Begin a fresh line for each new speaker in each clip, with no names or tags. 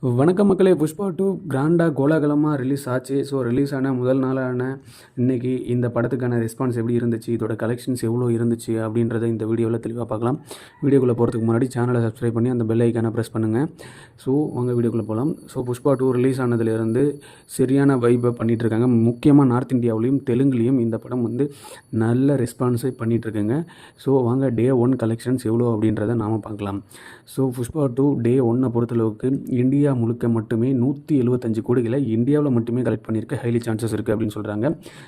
வணக்கம் மக்களே. புஷ்பா 2 கிராண்டாக கோலாகலமாக ரிலீஸ் ஆச்சு. ஸோ ரிலீஸ் ஆன முதல் நாளான இன்றைக்கி இந்த படத்துக்கான ரெஸ்பான்ஸ் எப்படி இருந்துச்சு, இதோட கலெக்ஷன்ஸ் எவ்வளோ இருந்துச்சு அப்படின்றத இந்த வீடியோவில் தெளிவாக பார்க்கலாம். வீடியோக்குள்ளே போகிறதுக்கு முன்னாடி சேனலை சப்ஸ்கிரைப் பண்ணி அந்த பெல் ஐக்கானை ப்ரெஸ் பண்ணுங்கள். ஸோ உங்கள் வீடியோக்குள்ளே போகலாம். ஸோ புஷ்பா 2 ரிலீஸ் ஆனதுலேருந்து சரியான வைப்பை பண்ணிகிட்ருக்காங்க. முக்கியமாக நார்த் இந்தியாவிலையும் தெலுங்குலேயும் இந்த படம் நல்ல ரெஸ்பான்ஸை பண்ணிகிட்ருக்குங்க. ஸோ வாங்க டே 1 கலெக்ஷன்ஸ் எவ்வளோ அப்படின்றத நாம் பார்க்கலாம். ஸோ புஷ்பா 2 டே 1 பொறுத்தளவுக்கு இந்தியா முழுக்க மட்டுமே 175 கோடிகளை இந்தியாவில் மட்டுமே கலெக்ட் பண்ணியிருக்க ஹைலி சான்சஸ் இருக்குது அப்படின்னு சொல்கிறாங்க.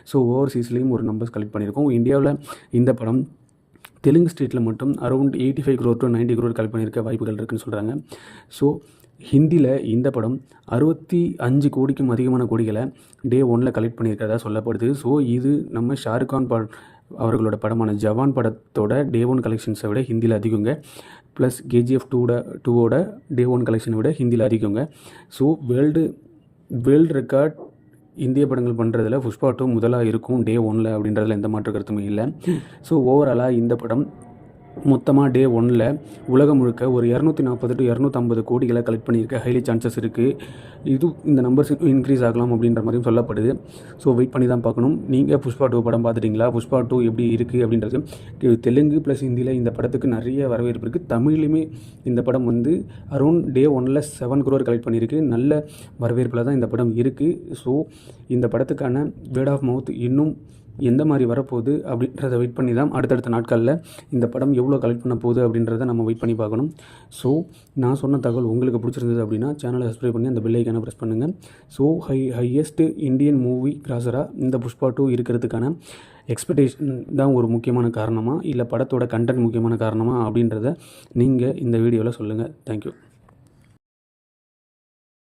ஸோ ஓவர்சீஸ்லேயும் ஒரு நம்பர்ஸ் கலெக்ட் பண்ணியிருக்கோம். இந்தியாவில் இந்த படம் தெலுங்கு ஸ்டேட்டில் மட்டும் around 85 crore to 90 crore collect பண்ணியிருக்க வாய்ப்புகள் இருக்குதுன்னு சொல்கிறாங்க. ஸோ ஹிந்தியில் இந்த படம் 65 கோடிக்கும் அதிகமான கோடிகளை டே 1 கலெக்ட் பண்ணியிருக்கிறதா சொல்லப்படுது. ஸோ இது நம்ம ஷாருக்கான் அவர்களோட படமான ஜவான் படத்தோட டே 1 கலெக்ஷன்ஸை விட ஹிந்தியில் அதிகங்க. ப்ளஸ் KGF 2ஓட டே 1 கலெக்ஷனை விட ஹிந்தியில் அதிகங்க. ஸோ வேர்ல்டு ரெக்கார்ட் இந்திய படங்கள் பண்ணுறதுல புஷ்பா 2 முதலாக இருக்கும் டே 1 அப்படின்றதுல எந்த மாற்று கருத்துமே இல்லை. ஸோ ஓவராலாக இந்த படம் மொத்தமாக டே 1 உலகம் முழுக்க ஒரு 240 to 250 கோடிகளை கலெக்ட் பண்ணியிருக்க ஹைலி சான்சஸ் இருக்குது. இந்த நம்பர்ஸ் இன்க்ரீஸ் ஆகலாம் அப்படின்ற மாதிரியும் சொல்லப்படுது. ஸோ வெயிட் பண்ணி தான் பார்க்கணும். நீங்கள் புஷ்பா 2 படம் பார்த்துட்டிங்களா? புஷ்பா 2 எப்படி இருக்குது அப்படின்றது தெலுங்கு ப்ளஸ் ஹிந்தியில் இந்த படத்துக்கு நிறைய வரவேற்பு இருக்குது. தமிழ்லையுமே இந்த படம் அரௌண்ட் டே 1 7 crore கலெக்ட் பண்ணியிருக்கு. நல்ல வரவேற்பில் தான் இந்த படம் இருக்குது. ஸோ இந்த படத்துக்கான வேர்ட் ஆஃப் மவுத் இன்னும் எந்த மாதிரி வரப்போகுது அப்படின்றத வெயிட் பண்ணி தான் அடுத்தடுத்த நாட்களில் இந்த படம் எவ்வளோ கலெக்ட் பண்ண போகுது அப்படின்றத நம்ம வெயிட் பண்ணி பார்க்கணும். ஸோ நான் சொன்ன தகவல் உங்களுக்கு பிடிச்சிருந்தது அப்படின்னா சேனலை சப்ஸ்கிரைப் பண்ணி அந்த பெல் ஐக்கானை ப்ரெஸ் பண்ணுங்கள். ஸோ ஹையஸ்ட் இந்தியன் மூவி கிராசராக இந்த புஷ்பா 2 இருக்கிறதுக்கான எக்ஸ்பெக்டேஷன் தான் ஒரு முக்கியமான காரணமாக, இல்லை படத்தோட கண்டென்ட் முக்கியமான காரணமாக அப்படின்றத நீங்கள் இந்த வீடியோவில் சொல்லுங்கள். தேங்க்யூ.